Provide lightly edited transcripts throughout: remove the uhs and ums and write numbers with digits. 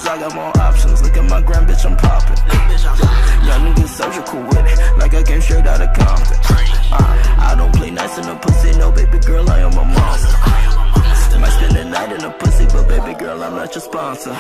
I got more options. Look at my grand bitch, I'm popping. Young nigga surgical with it, like I came straight out of Compton. I don't play nice in the pussy, no baby girl, I am a monster. Might spend the night in the pussy, but baby girl, I'm not your sponsor.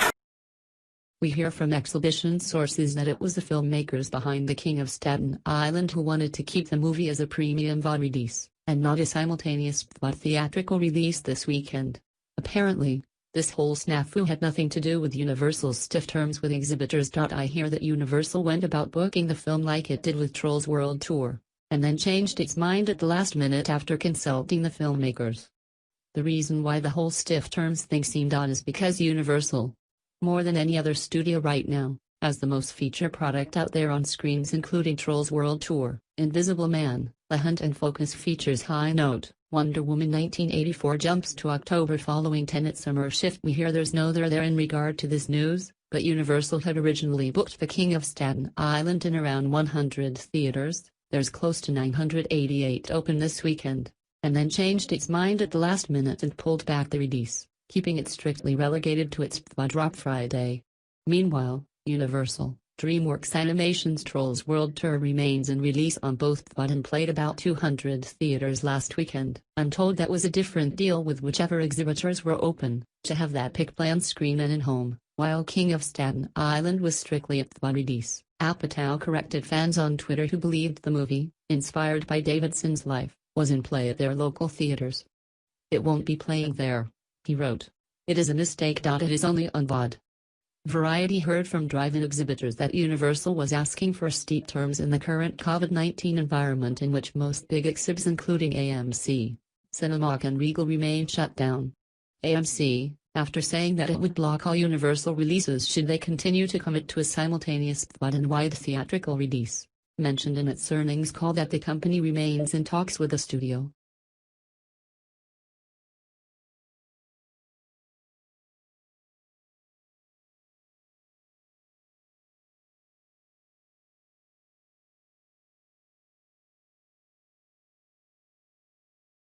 We hear from exhibition sources that it was the filmmakers behind The King of Staten Island who wanted to keep the movie as a premium VOD release, and not a simultaneous PVOD theatrical release this weekend. Apparently, this whole snafu had nothing to do with Universal's stiff terms with exhibitors. I hear that Universal went about booking the film like it did with Trolls World Tour, and then changed its mind at the last minute after consulting the filmmakers. The reason why the whole stiff terms thing seemed odd is because Universal, more than any other studio right now, has the most feature product out there on screens, including Trolls World Tour, Invisible Man, The Hunt, and Focus features High Note. Wonder Woman 1984 jumps to October following Tenet's summer shift. We hear there's no there in regard to this news, but Universal had originally booked The King of Staten Island in around 100 theaters. There's close to 988 open this weekend, and then changed its mind at the last minute and pulled back the release, keeping it strictly relegated to its PVOD drop Friday. Meanwhile, Universal, DreamWorks Animation's Trolls World Tour remains in release on both PVOD and played about 200 theaters last weekend. I'm told that was a different deal with whichever exhibitors were open, to have that pick play on screen and in home, while King of Staten Island was strictly a PVOD release. Apatow corrected fans on Twitter who believed the movie, inspired by Davidson's life, was in play at their local theaters. "It won't be playing there," he wrote. "It is a mistake. It is only on VOD." Variety heard from drive-in exhibitors that Universal was asking for steep terms in the current COVID-19 environment in which most big exhibits including AMC, Cinemark and Regal remain shut down. AMC, after saying that it would block all Universal releases should they continue to commit to a simultaneous PVOD and wide theatrical release, mentioned in its earnings call that the company remains in talks with the studio